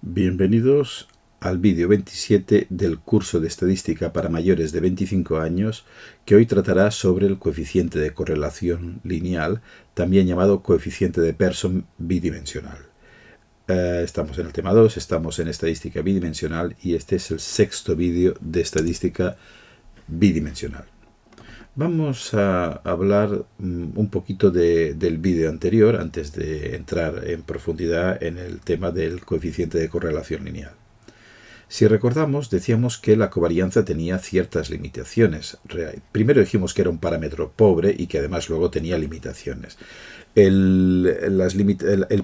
Bienvenidos al vídeo 27 del curso de estadística para mayores de 25 años, que hoy tratará sobre el coeficiente de correlación lineal, también llamado coeficiente de Pearson bidimensional. Estamos en el tema 2, estamos en estadística bidimensional y este es el sexto vídeo de estadística bidimensional. Vamos a hablar un poquito del vídeo anterior antes de entrar en profundidad en el tema del coeficiente de correlación lineal. Si recordamos, decíamos que la covarianza tenía ciertas limitaciones. Primero dijimos que era un parámetro pobre y que además luego tenía limitaciones. El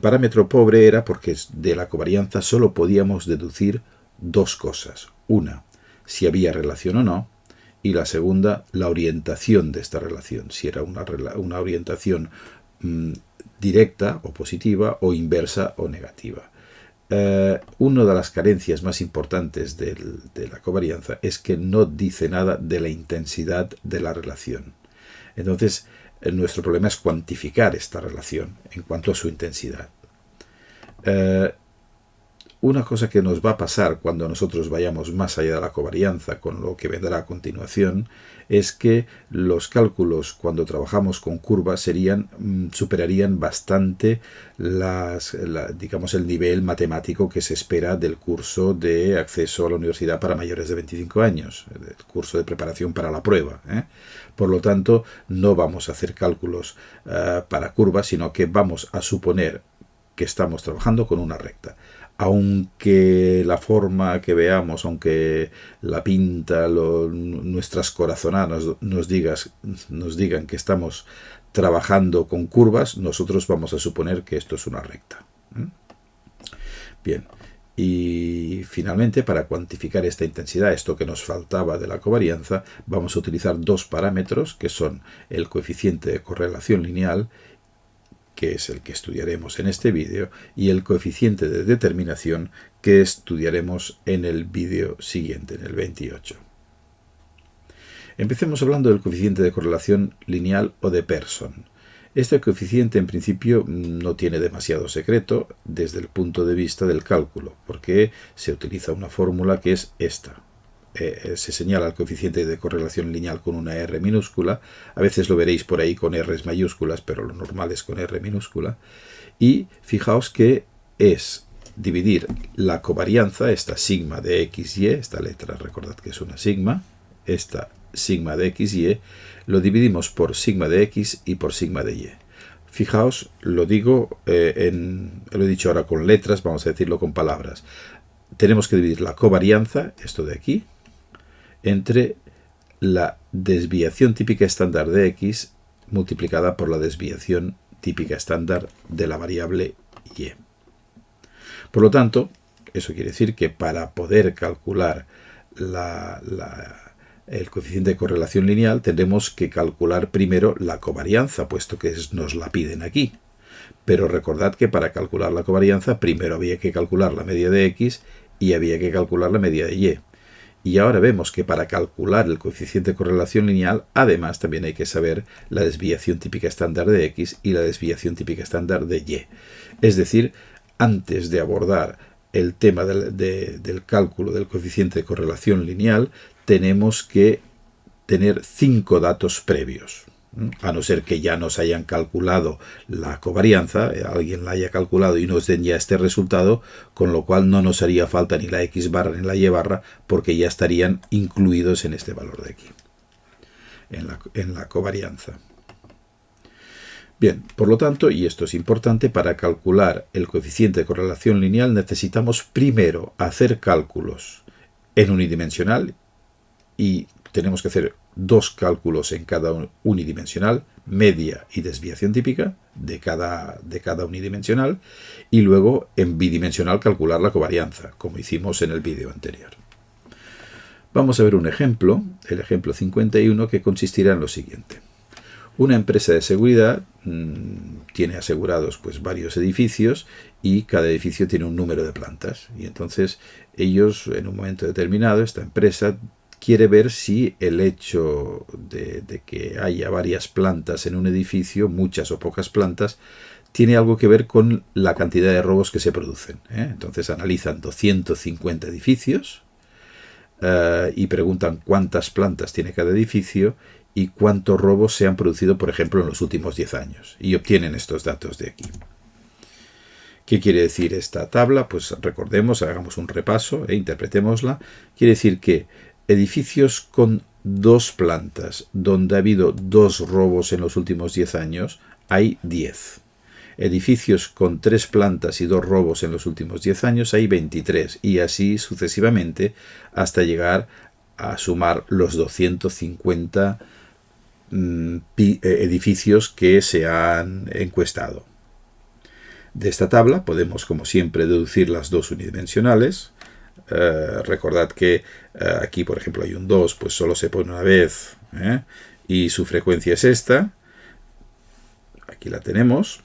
parámetro pobre era porque de la covarianza solo podíamos deducir dos cosas. Una, si había relación o no. Y la segunda, la orientación de esta relación, si era una orientación directa o positiva o inversa o negativa. Una de las carencias más importantes de la covarianza es que no dice nada de la intensidad de la relación. Entonces, nuestro problema es cuantificar esta relación en cuanto a su intensidad. Una cosa que nos va a pasar cuando nosotros vayamos más allá de la covarianza, con lo que vendrá a continuación, es que los cálculos cuando trabajamos con curvas superarían bastante digamos, el nivel matemático que se espera del curso de acceso a la universidad para mayores de 25 años, el curso de preparación para la prueba. Por lo tanto, no vamos a hacer cálculos para curvas, sino que vamos a suponer que estamos trabajando con una recta. Aunque la forma que veamos, aunque la pinta, nuestras corazonadas nos digan que estamos trabajando con curvas, nosotros vamos a suponer que esto es una recta. Bien, y finalmente, para cuantificar esta intensidad, esto que nos faltaba de la covarianza, vamos a utilizar dos parámetros que son el coeficiente de correlación lineal, que es el que estudiaremos en este vídeo, y el coeficiente de determinación, que estudiaremos en el vídeo siguiente, en el 28. Empecemos hablando del coeficiente de correlación lineal o de Pearson. Este coeficiente en principio no tiene demasiado secreto desde el punto de vista del cálculo, porque se utiliza una fórmula que es esta. Se señala el coeficiente de correlación lineal con una R minúscula, a veces lo veréis por ahí con R's mayúsculas, pero lo normal es con R minúscula, y fijaos que es dividir la covarianza, esta sigma de XY, esta letra recordad que es una sigma, esta sigma de XY, lo dividimos por sigma de X y por sigma de Y. Fijaos, lo digo, lo he dicho ahora con letras, vamos a decirlo con palabras. Tenemos que dividir la covarianza, esto de aquí, entre la desviación típica estándar de X multiplicada por la desviación típica estándar de la variable Y. Por lo tanto, eso quiere decir que para poder calcular el coeficiente de correlación lineal tendremos que calcular primero la covarianza, puesto que nos la piden aquí. Pero recordad que para calcular la covarianza primero había que calcular la media de X y había que calcular la media de Y. Y ahora vemos que para calcular el coeficiente de correlación lineal, además también hay que saber la desviación típica estándar de X y la desviación típica estándar de Y. Es decir, antes de abordar el tema del cálculo del coeficiente de correlación lineal, tenemos que tener 5 datos previos. A no ser que ya nos hayan calculado la covarianza, alguien la haya calculado y nos den ya este resultado, con lo cual no nos haría falta ni la X barra ni la Y barra, porque ya estarían incluidos en este valor de aquí, en la covarianza. Bien, por lo tanto, y esto es importante, para calcular el coeficiente de correlación lineal necesitamos primero hacer cálculos en unidimensional y tenemos que hacer dos cálculos en cada unidimensional, media y desviación típica de cada unidimensional, y luego en bidimensional calcular la covarianza, como hicimos en el vídeo anterior. Vamos a ver un ejemplo, el ejemplo 51, que consistirá en lo siguiente. Una empresa de seguridad tiene asegurados varios edificios y cada edificio tiene un número de plantas. Y entonces ellos, en un momento determinado, esta empresa quiere ver si el hecho de que haya varias plantas en un edificio, muchas o pocas plantas, tiene algo que ver con la cantidad de robos que se producen. Entonces analizan 250 edificios y preguntan cuántas plantas tiene cada edificio y cuántos robos se han producido, por ejemplo, en los últimos 10 años. Y obtienen estos datos de aquí. ¿Qué quiere decir esta tabla? Pues recordemos, hagamos un repaso e interpretémosla. Quiere decir que edificios con 2 plantas, donde ha habido 2 robos en los últimos 10 años, hay 10. Edificios con 3 plantas y 2 robos en los últimos 10 años, hay 23. Y así sucesivamente hasta llegar a sumar los 250 edificios que se han encuestado. De esta tabla podemos, como siempre, deducir las dos unidimensionales. Recordad que aquí, por ejemplo, hay un 2, pues solo se pone una vez, y su frecuencia es esta. Aquí la tenemos.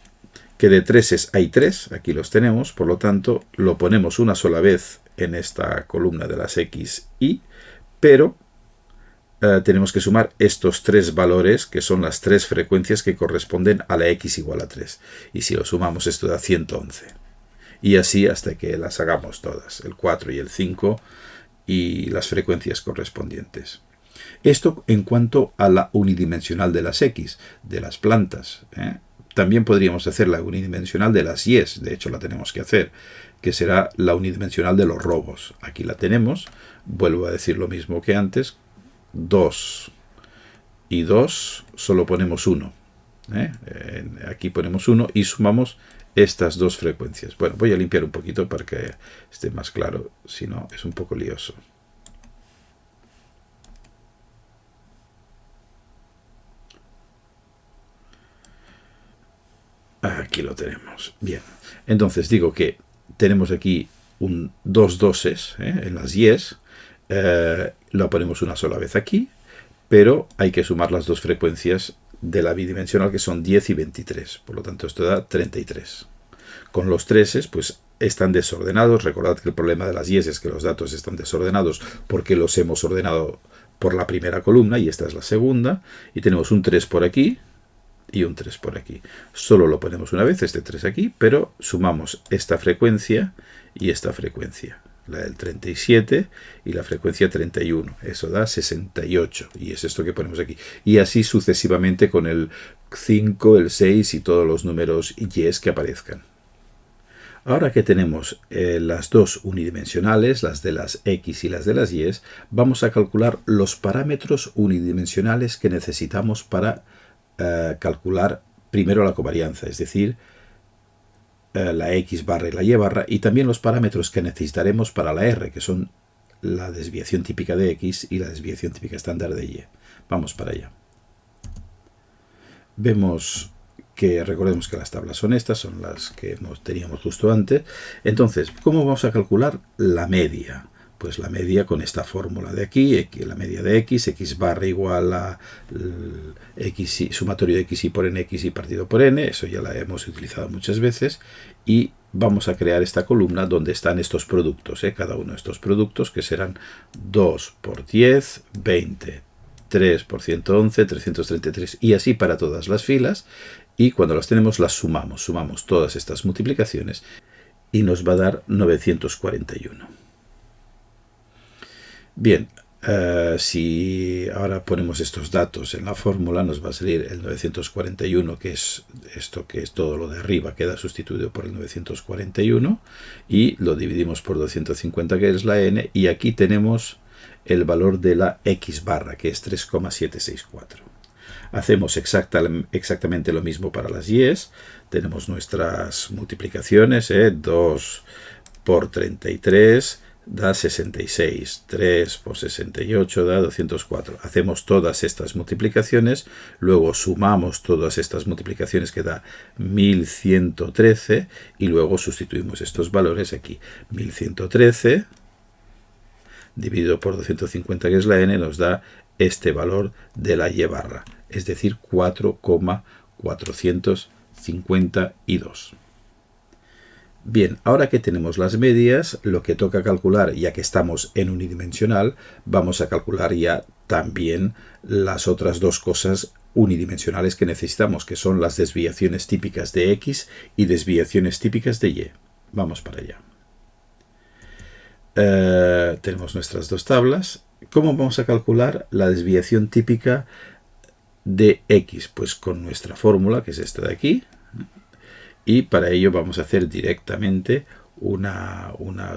Que de 3 hay 3, aquí los tenemos, por lo tanto, lo ponemos una sola vez en esta columna de las X, Y, pero tenemos que sumar estos 3 valores, que son las 3 frecuencias que corresponden a la X igual a 3. Y si lo sumamos, esto da 111. Y así hasta que las hagamos todas, el 4 y el 5, y las frecuencias correspondientes. Esto en cuanto a la unidimensional de las X, de las plantas. También podríamos hacer la unidimensional de las Y, de hecho la tenemos que hacer, que será la unidimensional de los robos. Aquí la tenemos, vuelvo a decir lo mismo que antes, 2 y 2, solo ponemos 1. Aquí ponemos 1 y sumamos estas dos frecuencias. Bueno, voy a limpiar un poquito para que esté más claro, si no es un poco lioso. Aquí lo tenemos. Bien, entonces digo que tenemos aquí dos doses en las Y's. Lo ponemos una sola vez aquí, pero hay que sumar las dos frecuencias de la bidimensional, que son 10 y 23. Por lo tanto, esto da 33. Con los 3's, pues están desordenados. Recordad que el problema de las Y's es que los datos están desordenados porque los hemos ordenado por la primera columna y esta es la segunda. Y tenemos un 3 por aquí y un 3 por aquí. Solo lo ponemos una vez, este 3 aquí, pero sumamos esta frecuencia y esta frecuencia, la del 37 y la frecuencia 31. Eso da 68 y es esto que ponemos aquí. Y así sucesivamente con el 5, el 6 y todos los números Y's que aparezcan. Ahora que tenemos las dos unidimensionales, las de las X y las de las Y, vamos a calcular los parámetros unidimensionales que necesitamos para calcular primero la covarianza, es decir, la X barra y la Y barra, y también los parámetros que necesitaremos para la R, que son la desviación típica de X y la desviación típica estándar de Y. Vamos para allá. Vemos que, recordemos que las tablas son estas, son las que teníamos justo antes. Entonces, ¿cómo vamos a calcular la media? Pues la media con esta fórmula de aquí, la media de X barra igual a X, sumatorio de X y por N, X y partido por N, eso ya la hemos utilizado muchas veces, y vamos a crear esta columna donde están estos productos, cada uno de estos productos, que serán 2 por 10, 20, 3 por 111, 333, y así para todas las filas, y cuando las tenemos las sumamos todas estas multiplicaciones, y nos va a dar 941. Bien, si ahora ponemos estos datos en la fórmula, nos va a salir el 941, que es esto, que es todo lo de arriba, queda sustituido por el 941, y lo dividimos por 250, que es la N, y aquí tenemos el valor de la X barra, que es 3,764. Hacemos exactamente lo mismo para las Y's. Tenemos nuestras multiplicaciones, 2 por 33 da 66, 3 por 68 da 204. Hacemos todas estas multiplicaciones, luego sumamos todas estas multiplicaciones, que da 1113, y luego sustituimos estos valores aquí. 1113 dividido por 250, que es la N, nos da este valor de la Y barra, es decir, 4,452. Bien, ahora que tenemos las medias, lo que toca calcular, ya que estamos en unidimensional, vamos a calcular ya también las otras dos cosas unidimensionales que necesitamos, que son las desviaciones típicas de X y desviaciones típicas de Y. Vamos para allá. Tenemos nuestras dos tablas. ¿Cómo vamos a calcular la desviación típica de X? Pues con nuestra fórmula, que es esta de aquí. Y para ello vamos a hacer directamente una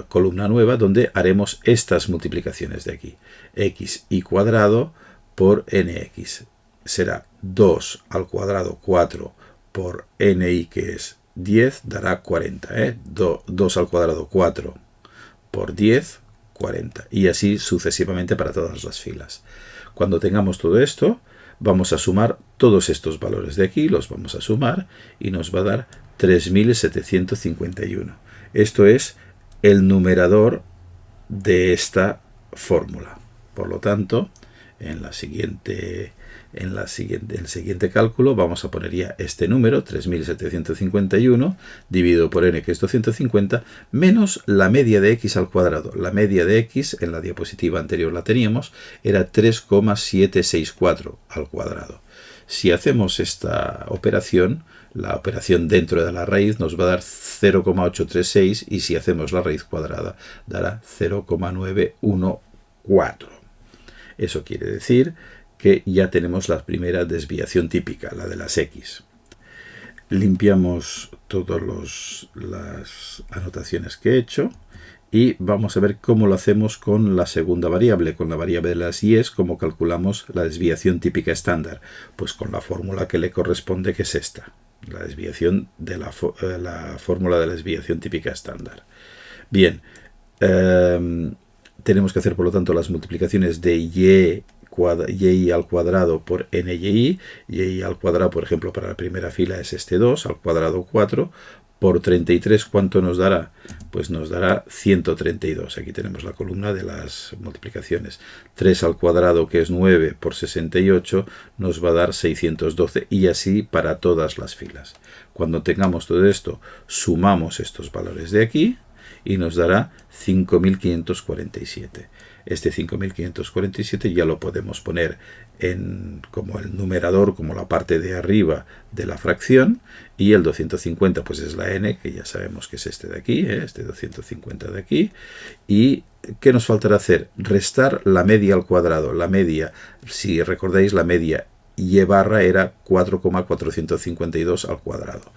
columna nueva donde haremos estas multiplicaciones de aquí. Xy cuadrado por nx. Será 2 al cuadrado 4 por ni, que es 10, dará 40. 2 al cuadrado 4 por 10, 40. Y así sucesivamente para todas las filas. Cuando tengamos todo esto, vamos a sumar todos estos valores de aquí, los vamos a sumar y nos va a dar 3751. Esto es el numerador de esta fórmula. Por lo tanto, en el siguiente cálculo vamos a poner ya este número, 3751, dividido por n, que es 250, menos la media de x al cuadrado. La media de x, en la diapositiva anterior la teníamos, era 3,764 al cuadrado. Si hacemos esta operación, la operación dentro de la raíz nos va a dar 0,836 y si hacemos la raíz cuadrada dará 0,914. Eso quiere decir que ya tenemos la primera desviación típica, la de las X. Limpiamos todas las anotaciones que he hecho y vamos a ver cómo lo hacemos con la segunda variable, con la variable de las Y, cómo calculamos la desviación típica estándar. Pues con la fórmula que le corresponde, que es esta, la desviación de la fórmula de la desviación típica estándar. Bien, tenemos que hacer por lo tanto las multiplicaciones de y al cuadrado por ny. Y al cuadrado, por ejemplo, para la primera fila es este 2 al cuadrado 4 por 33. ¿Cuánto nos dará? Pues nos dará 132. Aquí tenemos la columna de las multiplicaciones. 3 al cuadrado, que es 9 por 68, nos va a dar 612 y así para todas las filas. Cuando tengamos todo esto, sumamos estos valores de aquí y nos dará 5.547. Este 5.547 ya lo podemos poner como el numerador, como la parte de arriba de la fracción, y el 250 pues es la n, que ya sabemos que es este de aquí, este 250 de aquí. ¿Y qué nos faltará hacer? Restar la media al cuadrado. La media, si recordáis, la media y barra era 4,452 al cuadrado.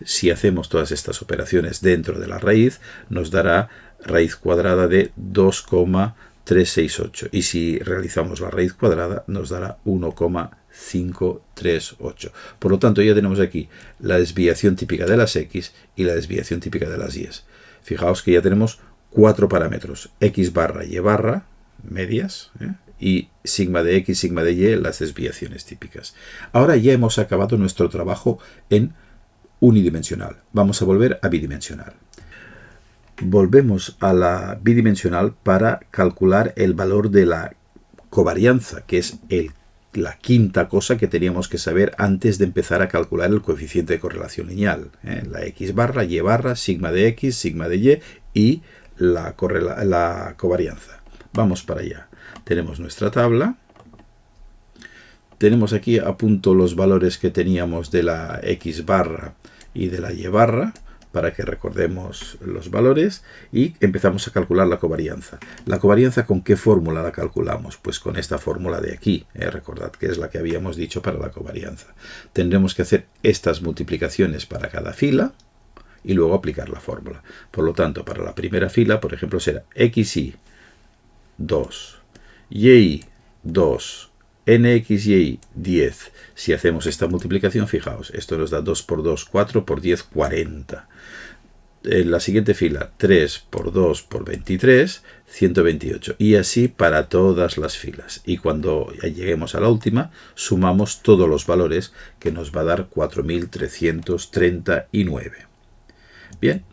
Si hacemos todas estas operaciones dentro de la raíz, nos dará raíz cuadrada de 2,368. Y si realizamos la raíz cuadrada, nos dará 1,538. Por lo tanto, ya tenemos aquí la desviación típica de las X y la desviación típica de las Y. Fijaos que ya tenemos 4 parámetros. X barra, Y barra, medias, y sigma de X, sigma de Y, las desviaciones típicas. Ahora ya hemos acabado nuestro trabajo en unidimensional. Vamos a volver a bidimensional. Volvemos a la bidimensional para calcular el valor de la covarianza, que es la quinta cosa que teníamos que saber antes de empezar a calcular el coeficiente de correlación lineal. La X barra, Y barra, sigma de X, sigma de Y y la covarianza. Vamos para allá. Tenemos nuestra tabla. Tenemos aquí a punto los valores que teníamos de la X barra y de la Y barra, para que recordemos los valores, y empezamos a calcular la covarianza. ¿La covarianza con qué fórmula la calculamos? Pues con esta fórmula de aquí. Recordad que es la que habíamos dicho para la covarianza. Tendremos que hacer estas multiplicaciones para cada fila y luego aplicar la fórmula. Por lo tanto, para la primera fila, por ejemplo, será xy 2, y 2, nxy 10. Si hacemos esta multiplicación, fijaos, esto nos da 2 por 2, 4 por 10, 40. En la siguiente fila, 3 por 2 por 23, 128. Y así para todas las filas. Y cuando lleguemos a la última, sumamos todos los valores, que nos va a dar 4.339. Bien.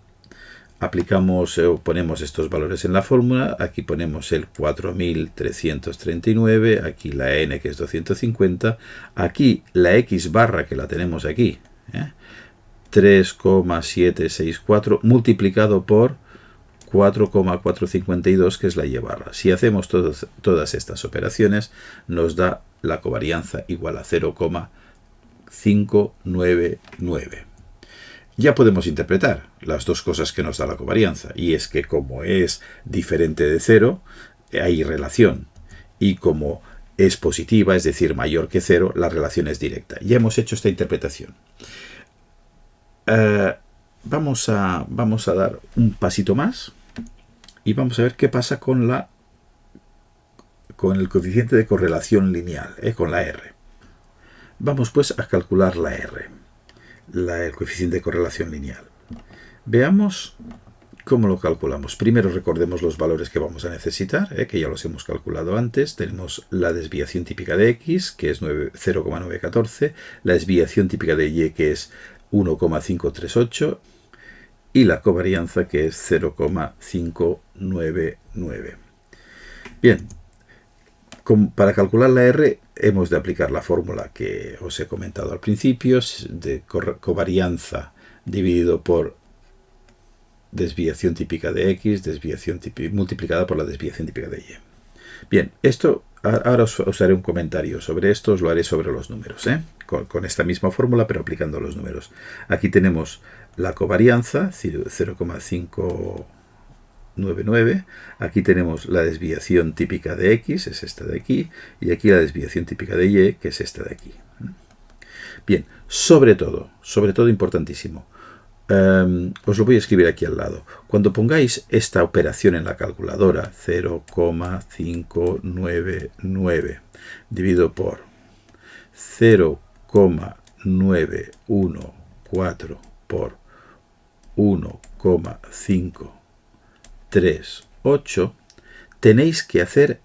Aplicamos o ponemos estos valores en la fórmula. Aquí ponemos el 4.339, aquí la n, que es 250, aquí la x barra, que la tenemos aquí, 3,764 multiplicado por 4,452, que es la y barra. Si hacemos todas estas operaciones, nos da la covarianza igual a 0,599. Ya podemos interpretar las dos cosas que nos da la covarianza, y es que como es diferente de 0, hay relación, y como es positiva, es decir, mayor que 0, la relación es directa. Ya hemos hecho esta interpretación. Vamos a dar un pasito más y vamos a ver qué pasa con el coeficiente de correlación lineal, con la R. Vamos pues a calcular la R, el coeficiente de correlación lineal. Veamos cómo lo calculamos. Primero recordemos los valores que vamos a necesitar, que ya los hemos calculado antes. Tenemos la desviación típica de X, que es 0,914, la desviación típica de Y, que es 1,538, y la covarianza, que es 0,599. Bien, para calcular la R hemos de aplicar la fórmula que os he comentado al principio, de covarianza dividido por desviación típica de X, multiplicada por la desviación típica de Y. Bien, esto, ahora os haré un comentario sobre esto, os lo haré sobre los números, con esta misma fórmula, pero aplicando los números. Aquí tenemos la covarianza, 0,599. Aquí tenemos la desviación típica de X, es esta de aquí, y aquí la desviación típica de Y, que es esta de aquí. Bien, sobre todo importantísimo, os lo voy a escribir aquí al lado. Cuando pongáis esta operación en la calculadora, 0,599 dividido por 0,914 por 1,538, tenéis que hacer,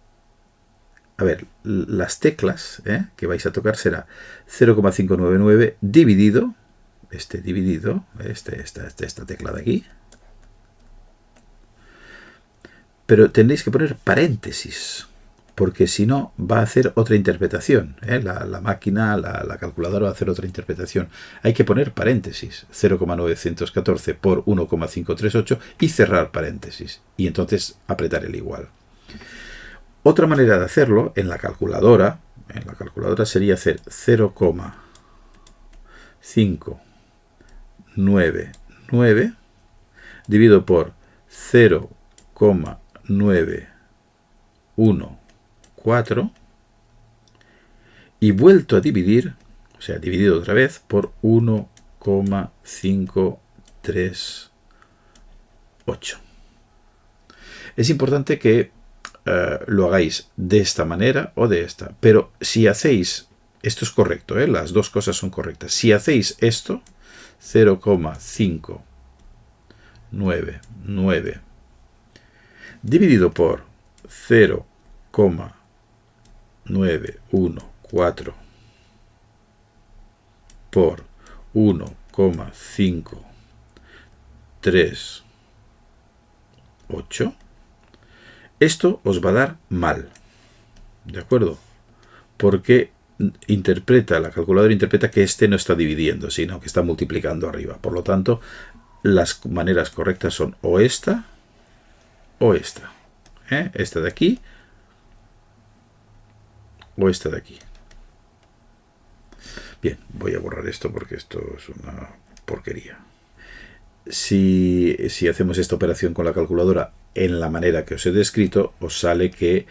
a ver, las teclas que vais a tocar será 0,599 dividido, esta tecla de aquí, pero tendréis que poner paréntesis, porque si no va a hacer otra interpretación. La máquina, la calculadora va a hacer otra interpretación. Hay que poner paréntesis, 0,914 por 1,538 y cerrar paréntesis, y entonces apretar el igual. Otra manera de hacerlo en la calculadora sería hacer 0,599 dividido por 0,914 y vuelto a dividir, o sea, dividido otra vez por 1,538. Es importante que lo hagáis de esta manera o de esta, pero si hacéis, esto es correcto, las dos cosas son correctas. Si hacéis esto, 0,599 dividido por 0,914 por 1,538, esto os va a dar mal, ¿de acuerdo? Porque la calculadora interpreta que este no está dividiendo, sino que está multiplicando arriba. Por lo tanto, las maneras correctas son o esta o esta. Esta de aquí o esta de aquí. Bien, voy a borrar esto porque esto es una porquería. Si hacemos esta operación con la calculadora en la manera que os he descrito, os sale que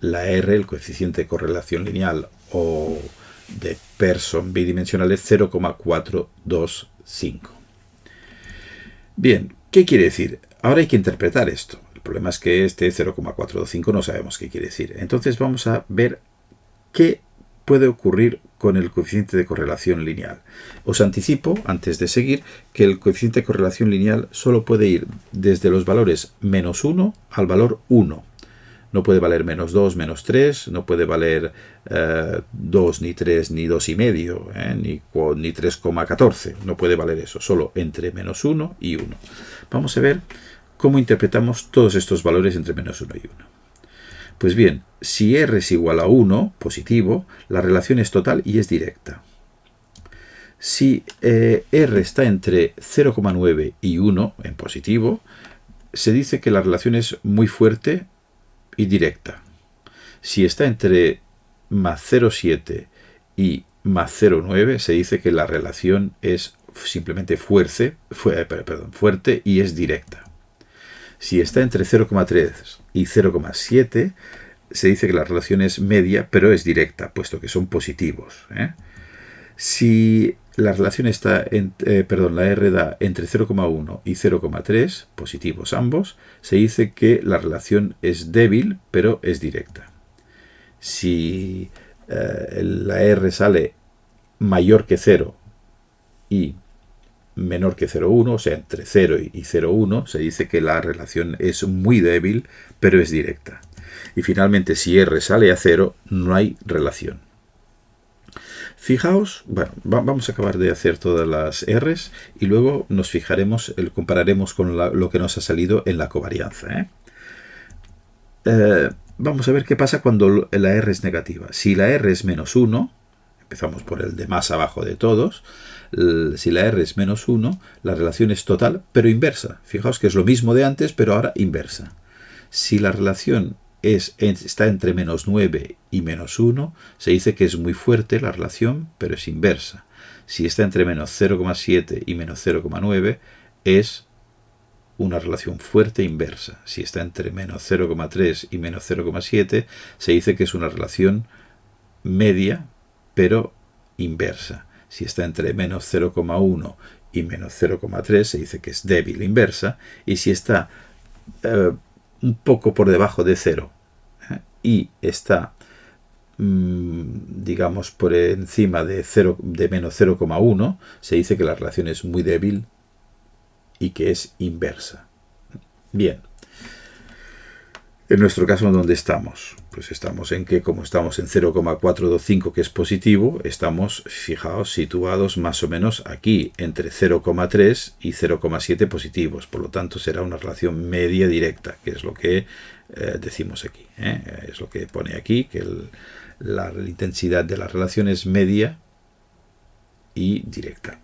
la R, el coeficiente de correlación lineal o de Pearson bidimensional, es 0,425. Bien, ¿qué quiere decir? Ahora hay que interpretar esto. El problema es que este 0,425 no sabemos qué quiere decir. Entonces vamos a ver qué puede ocurrir con el coeficiente de correlación lineal. Os anticipo, antes de seguir, que el coeficiente de correlación lineal solo puede ir desde los valores menos 1 al valor 1. No puede valer menos 2, menos 3, no puede valer 2, ni 3, ni 2,5, ni 3,14. No puede valer eso, solo entre menos 1 y 1. Vamos a ver cómo interpretamos todos estos valores entre menos 1 y 1. Pues bien, si R es igual a 1, positivo, la relación es total y es directa. Si R está entre 0,9 y 1 en positivo, se dice que la relación es muy fuerte y directa. Si está entre más 0,7 y más 0,9, se dice que la relación es simplemente fuerte y es directa. Si está entre 0,3 y 0,7, se dice que la relación es media, pero es directa, puesto que son positivos. Si la relación está, la R da entre 0,1 y 0,3, positivos ambos, se dice que la relación es débil, pero es directa. Si la R sale mayor que 0 y menor que 0,1, o sea, entre 0 y 0,1, se dice que la relación es muy débil, pero es directa. Y finalmente, si R sale a 0, no hay relación. Fijaos, bueno, vamos a acabar de hacer todas las R's y luego nos fijaremos, compararemos con lo que nos ha salido en la covarianza. Vamos a ver qué pasa cuando la R es negativa. Si la R es menos 1, empezamos por el de más abajo de todos, si la R es menos 1, la relación es total, pero inversa. Fijaos que es lo mismo de antes, pero ahora inversa. Si la relación está entre menos 9 y menos 1, se dice que es muy fuerte la relación, pero es inversa. Si está entre menos 0,7 y menos 0,9, es una relación fuerte inversa. Si está entre menos 0,3 y menos 0,7, se dice que es una relación media, pero inversa. Si está entre menos 0,1 y menos 0,3, se dice que es débil inversa. Y si está un poco por debajo de 0 y está, digamos, por encima de menos 0,1, se dice que la relación es muy débil y que es inversa. Bien. En nuestro caso, ¿dónde estamos? Pues estamos en que, como estamos en 0,425, que es positivo, estamos, fijaos, situados más o menos aquí, entre 0,3 y 0,7 positivos. Por lo tanto, será una relación media directa, que es lo que decimos aquí. Es lo que pone aquí, que la intensidad de la relación es media y directa.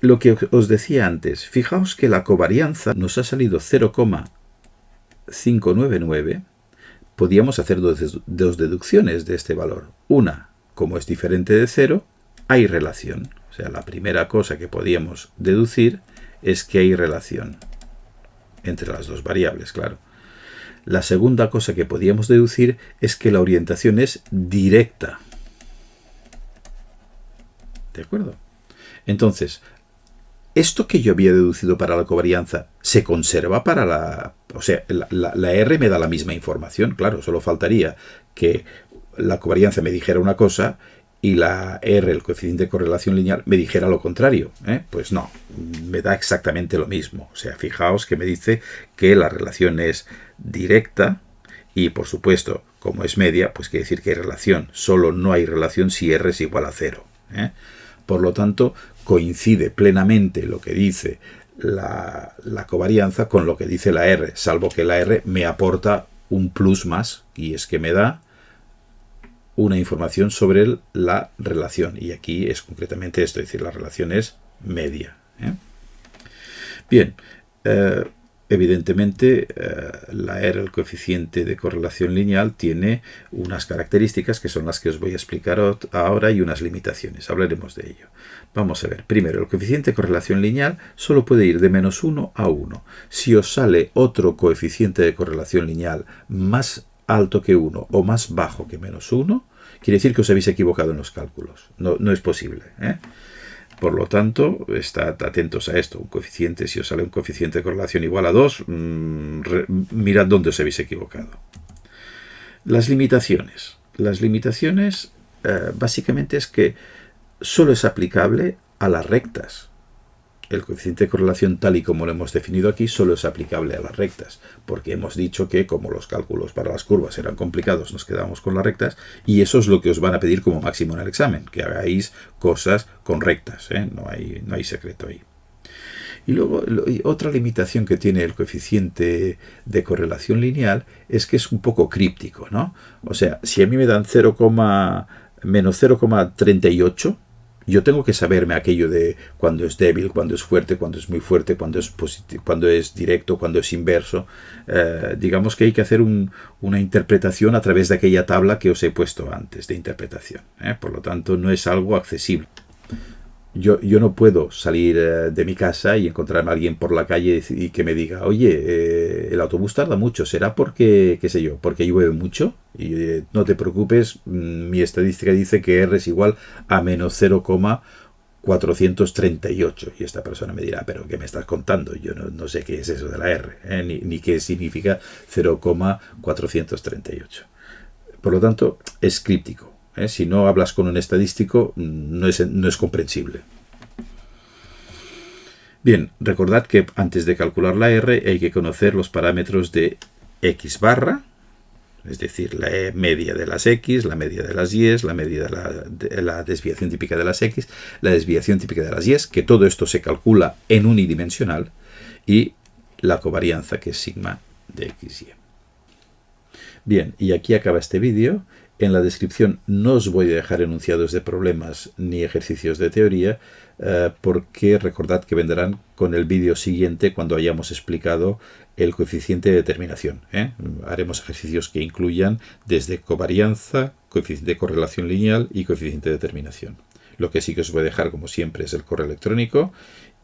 Lo que os decía antes, fijaos que la covarianza nos ha salido 0,599, podíamos hacer dos deducciones de este valor. Una, como es diferente de 0, hay relación. O sea, la primera cosa que podíamos deducir es que hay relación entre las dos variables, claro. La segunda cosa que podíamos deducir es que la orientación es directa. ¿De acuerdo? Entonces, esto que yo había deducido para la covarianza se conserva para la... O sea, la R me da la misma información, claro, solo faltaría que la covarianza me dijera una cosa y la R, el coeficiente de correlación lineal, me dijera lo contrario. Pues no, me da exactamente lo mismo. O sea, fijaos que me dice que la relación es directa y, por supuesto, como es media, pues quiere decir que hay relación. Solo no hay relación si R es igual a 0. Por lo tanto, coincide plenamente lo que dice la covarianza con lo que dice la R, salvo que la R me aporta un plus más, y es que me da una información sobre la relación. Y aquí es concretamente esto, es decir, la relación es media. Bien, evidentemente la R, el coeficiente de correlación lineal, tiene unas características que son las que os voy a explicar ahora y unas limitaciones. Hablaremos de ello. Vamos a ver. Primero, el coeficiente de correlación lineal solo puede ir de menos 1 a 1. Si os sale otro coeficiente de correlación lineal más alto que 1 o más bajo que menos 1, quiere decir que os habéis equivocado en los cálculos. No es posible. Por lo tanto, estad atentos a esto. Un coeficiente, si os sale un coeficiente de correlación igual a 2, mirad dónde os habéis equivocado. Las limitaciones. Las limitaciones básicamente es que solo es aplicable a las rectas. El coeficiente de correlación, tal y como lo hemos definido aquí, solo es aplicable a las rectas, porque hemos dicho que como los cálculos para las curvas eran complicados, nos quedamos con las rectas, y eso es lo que os van a pedir como máximo en el examen, que hagáis cosas con rectas, no hay secreto ahí. Y luego, otra limitación que tiene el coeficiente de correlación lineal es que es un poco críptico, ¿no? O sea, si a mí me dan menos 0,38, Yo tengo que saberme aquello de cuando es débil, cuando es fuerte, cuando es muy fuerte, cuando es cuando es directo, cuando es inverso. Digamos que hay que hacer una interpretación a través de aquella tabla que os he puesto antes de interpretación. Por lo tanto, no es algo accesible. Yo no puedo salir de mi casa y encontrarme a alguien por la calle y que me diga, oye, el autobús tarda mucho, ¿será porque, qué sé yo, porque llueve mucho? Y no te preocupes, mi estadística dice que R es igual a menos 0,438. Y esta persona me dirá, pero ¿qué me estás contando? Yo no sé qué es eso de la R, ni qué significa 0,438. Por lo tanto, es críptico. Si no hablas con un estadístico, no es comprensible. Bien, recordad que antes de calcular la R hay que conocer los parámetros de X barra, es decir, la media de las X, la media de las Y, la media de la desviación típica de las X, la desviación típica de las Y, que todo esto se calcula en unidimensional, y la covarianza, que es sigma de XY. Bien, y aquí acaba este vídeo. En la descripción no os voy a dejar enunciados de problemas ni ejercicios de teoría, porque recordad que vendrán con el vídeo siguiente cuando hayamos explicado el coeficiente de determinación. Haremos ejercicios que incluyan desde covarianza, coeficiente de correlación lineal y coeficiente de determinación. Lo que sí que os voy a dejar, como siempre, es el correo electrónico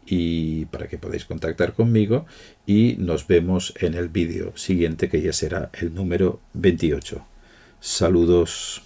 y para que podáis contactar conmigo, y nos vemos en el vídeo siguiente, que ya será el número 28. Saludos.